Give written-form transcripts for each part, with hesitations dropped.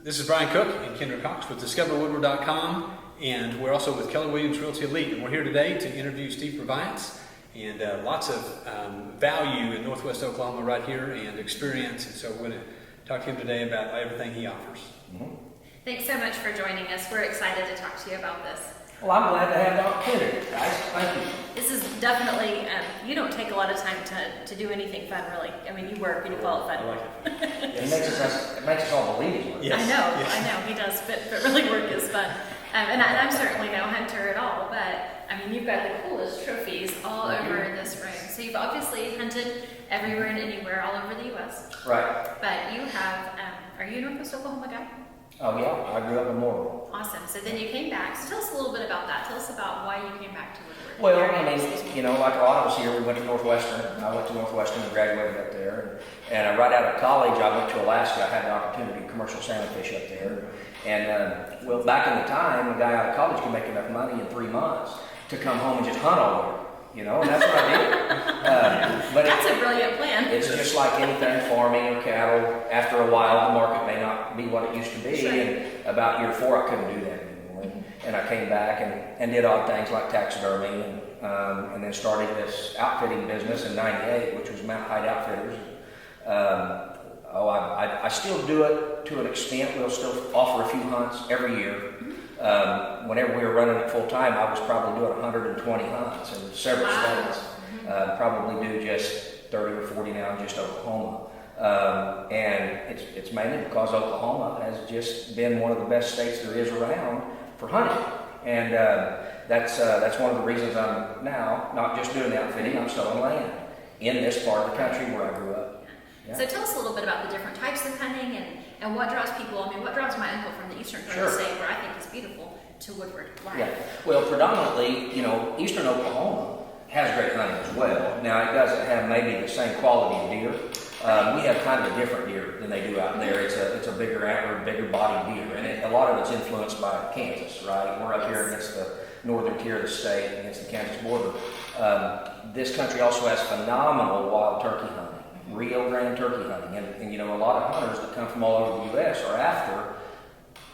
This is Brian Cook and Kendra Cox with DiscoverWoodward.com, and we're also with Keller Williams Realty Elite. And we're here today to interview Steve Purviance, and lots of value in Northwest Oklahoma right here and experience. And so we're going to talk to him today about everything he offers. Mm-hmm. Thanks so much for joining us. We're excited to talk to you about this. Well, I'm glad to have the opportunity, guys. Thank you. This is definitely, you don't take a lot of time to do anything fun, really. I mean, you work and you call it fun. I like it. It makes us all believe it. Yes. I know, he does, but really work is fun. And I'm certainly no hunter at all, but I mean, you've got the coolest trophies all over this room. So you've obviously hunted everywhere and anywhere all over the U.S. Right. But you have, are you a Northwest Oklahoma guy? Oh, yeah. I grew up in Morrill. Awesome. So then you came back. So tell us a little bit about that. Tell us about why you came back to Woodward. Well, I mean, like a lot of us here, we went to Northwestern. I went to Northwestern and graduated up there. And right out of college, I went to Alaska. I had an opportunity to commercial salmon fish up there. And, well, back in the time, a guy out of college could make enough money in 3 months to come home and just hunt all year. You know, and that's what I did. But that's a brilliant plan. It's just like anything, farming or cattle. After a while, the market may not be what it used to be. Sure. And about year 4, I couldn't do that anymore. And I came back and did odd things like taxidermy and then started this outfitting business in '98, which was Mount Hyde Outfitters. I still do it to an extent. We'll still offer a few hunts every year. Whenever we were running it full time, I was probably doing 120 hunts in several states. Probably do just 30 or 40 now in just Oklahoma. And it's mainly because Oklahoma has just been one of the best states there is around for hunting. And that's one of the reasons I'm now not just doing the outfitting, I'm selling land in this part of the country where I grew up. Yeah. So tell us a little bit about the different types of hunting and what draws people. I mean, what draws my uncle from the eastern part of the state, where I think is beautiful, to Woodward? Why? Yeah. Well, predominantly, eastern Oklahoma has great hunting as well. Now, it doesn't have maybe the same quality of deer. We have kind of a different deer than they do out there. It's a bigger antler, bigger bodied deer, and a lot of it's influenced by Kansas, right? We're up here against the northern tier of the state, against the Kansas border. This country also has phenomenal wild turkey hunting. Rio Grande turkey hunting, and a lot of hunters that come from all over the U.S. are after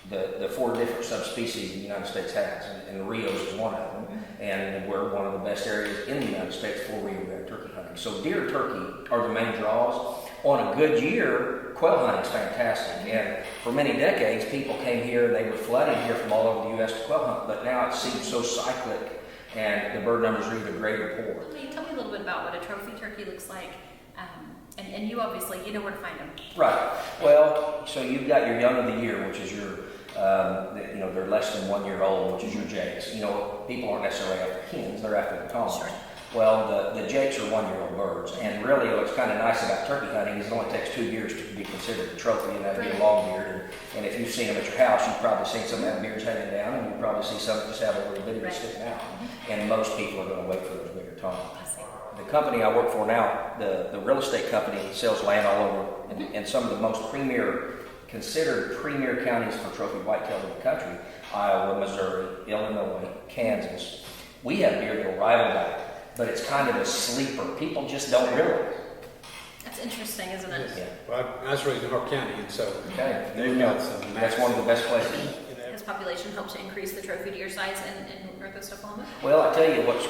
the 4 different subspecies the United States has, and Rio's is one of them, and we're one of the best areas in the United States for Rio Grande turkey hunting. So deer and turkey are the main draws. On a good year, quail hunting is fantastic, and for many decades, people came here, they were flooding here from all over the U.S. to quail hunt, but now it seems so cyclic, and the bird numbers are either great or poor. Tell me a little bit about what a trophy turkey looks like. And you obviously, you know where to find them. Right. Well, so you've got your young of the year, which is your, they're less than 1 year old, which is your jakes. People aren't necessarily after hens, they're after the toms. Sure. Well, the jakes are 1 year old birds. And really what's kind of nice about turkey hunting is it only takes 2 years to be considered a trophy, and that'd be a long beard. And if you've seen them at your house, you've probably seen some that have beards hanging down, and you've probably seen some that just have a little bit of it sticking out. And most people are going to wait for those bigger toms. The company I work for now, the real estate company, sells land all over in some of the most considered premier counties for trophy whitetail in the country: Iowa, Missouri, Illinois, Kansas. We have deer that'll rival that, but it's kind of a sleeper. People just don't realize. That's interesting, isn't it? Yeah. Well, I was raised in Harp County, and so they've got some. That's one of the best places. Has population helped to increase the trophy deer size in Northwest Oklahoma? Well, I tell you what's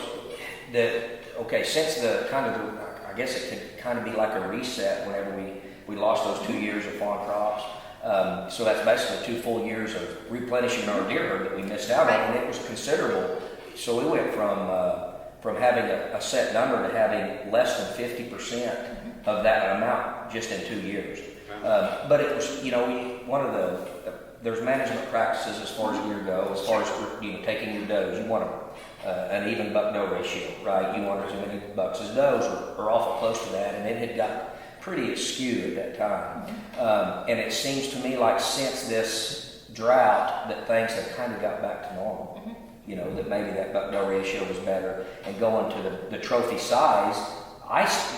since I guess it could kind of be like a reset whenever we lost those 2 years of fawn crops. So that's basically 2 full years of replenishing our deer herd that we missed out on, and it was considerable. So we went from having a set number to having less than 50% of that amount just in 2 years. But it was, there's management practices as far as deer go, as far as taking your does. You want an even buck-doe ratio, right? You want as many bucks as does, or awful close to that, and it had got pretty askew at that time. And it seems to me like since this drought that things have kind of got back to normal. That maybe that buck-doe ratio was better, and going to the trophy size.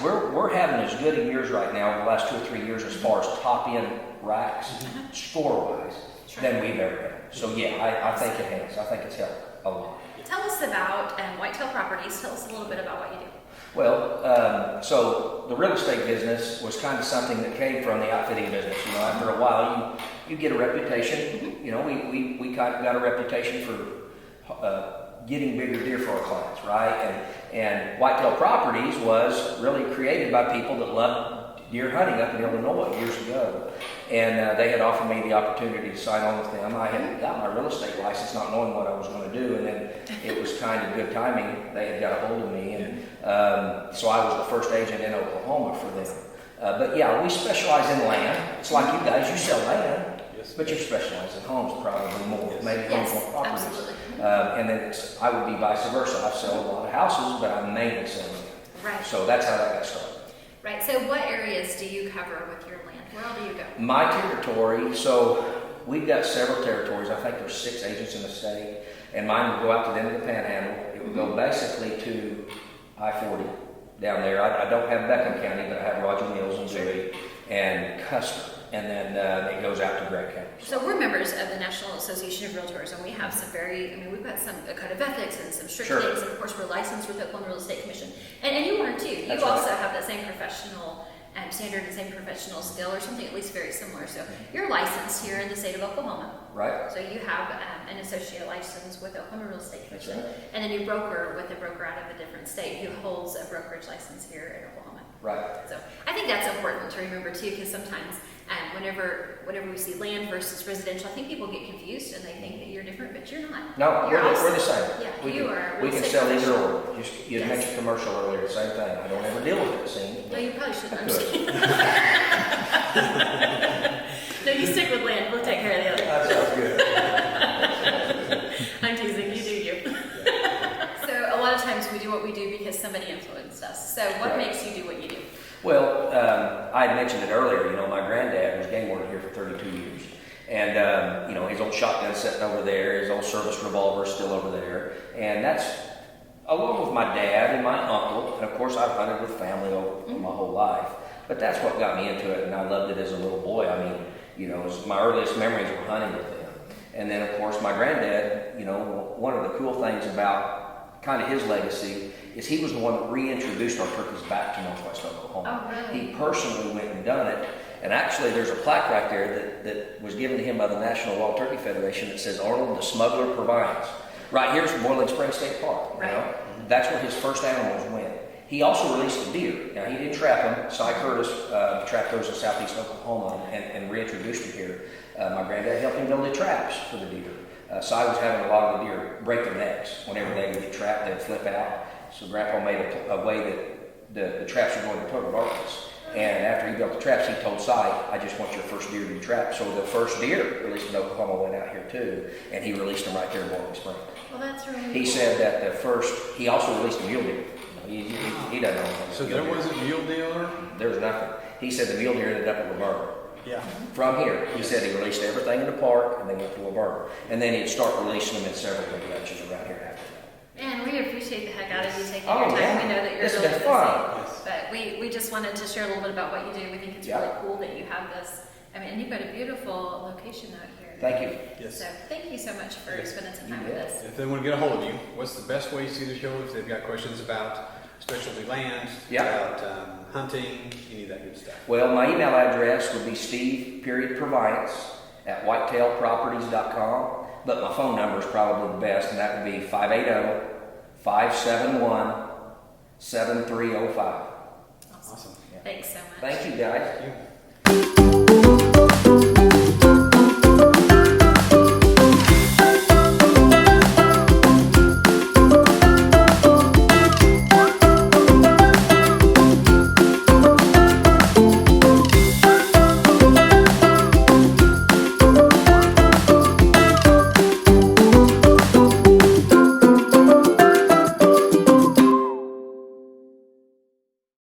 We're having as good a years right now over the last 2 or 3 years as far as top-end racks, score-wise, than we've ever had. So yeah, I think it has. I think it's helped a lot. Tell us about Whitetail Properties. Tell us a little bit about what you do. Well, so the real estate business was kind of something that came from the outfitting business. You know, after a while, you get a reputation. You know, we kind of got a reputation for getting bigger deer for our clients, right? And Whitetail Properties was really created by people that loved deer hunting up in Illinois years ago. And they had offered me the opportunity to sign on with them. I had got my real estate license not knowing what I was going to do, and then it was kind of good timing. They had got a hold of me, and so I was the first agent in Oklahoma for them. But yeah, we specialize in land. It's like you guys, you sell land, Yes. but you specialize in homes probably more, maybe Yes, homes more properties. absolutely. And then I would be vice versa. I sell a lot of houses, but I'm mainly selling. Right. So that's how that got started. Right. So what areas do you cover with your land? Where all do you go? My territory, so we've got several territories. I think there's 6 agents in the state, and mine would go out to the end of the Panhandle. It would go basically to I-40 down there. I don't have Beckham County, but I have Roger Mills and Dewey and Custer, and then it goes out to Grant County. So we're members of the National Association of Realtors, and we have some we've got a code of ethics and some strict Sure. things, and of course we're licensed with the Oklahoma Real Estate Commission. And you are too. You That's also right. have that same professional standard and same professional skill, or something at least very similar. So you're licensed here in the state of Oklahoma. Right? So you have an associate license with the Oklahoma Real Estate That's Commission, right. and then you broker with a broker out of a different state who holds a brokerage license here in Oklahoma. Right. So I think that's important to remember too, because sometimes whenever we see land versus residential, I think people get confused and they think that you're different, but you're not. No, You're we're awesome. the same. Yeah, we you can, are. We Real can estate sell either professional. or. You Yes. mentioned commercial earlier, the same thing. I don't ever deal with it, it seems. No, you probably shouldn't. I'm Good. just kidding. No, you stick with land. We'll take care of the other. That sounds good. I'm teasing. You do you. So a lot of times we do what we do because somebody influenced us. So what Right. makes you do what you do? Well, I had mentioned it earlier. You know, my granddad was game warden here for 32 years. And, you know, his old shotgun sitting over there, his old service revolver is still over there. And that's, along with my dad and my uncle, and of course I've hunted with family over my whole life. But that's what got me into it, and I loved it as a little boy. I mean, you know, my earliest memories were hunting with them. And then, of course, my granddad, you know, one of the cool things about kind of his legacy is he was the one that reintroduced our turkeys back to Northwest Oklahoma. Oh, really? He personally went and done it. And actually, there's a plaque right there that was given to him by the National Wild Turkey Federation that says Arnold the Smuggler Purviance. Right here's Boiling Spring State Park. You Right. know? That's where his first animals went. He also released the deer. Now, he didn't trap them. Cy Curtis trapped those in southeast Oklahoma and reintroduced them here. My granddad helped him build the traps for the deer. Cy was having a lot of the deer break their necks. Whenever they would get trapped, they'd flip out. So Grandpa made a way that the traps would go into total darkness. And after he built the traps, he told Cy, I just want your first deer to be trapped. So the first deer released in Oklahoma went out here too, and he released them right there in Boiling Spring. Well, that's really He cool. said that he also released a mule deer. He doesn't know anything. So about there mule was a mule dealer? There was nothing. He said the mule deer ended up at Laverne. Yeah. From here, he said he released everything in the park, and they went to Laverne. And then he'd start releasing them in several big ranches around here after that. Man, we appreciate the heck out of you taking Oh, your time. yeah. We know that you're It's really been busy. fun. Yes. But we just wanted to share a little bit about what you do. We think it's Yeah. really cool that you have this. I mean, and you've got a beautiful location out here. Thank you. Yes. So thank you so much for spending some You time with bet. us. If they want to get a hold of you, what's the best way to see the show? If they've got questions about specialty land, Yeah. about hunting, any of that good stuff. Well, my email address would be Steve.Purviance at whitetailproperties.com. But my phone number is probably the best, and that would be 580-571-7305. Awesome. Awesome. Yeah. Thanks so much. Thank you, guys. Thank you.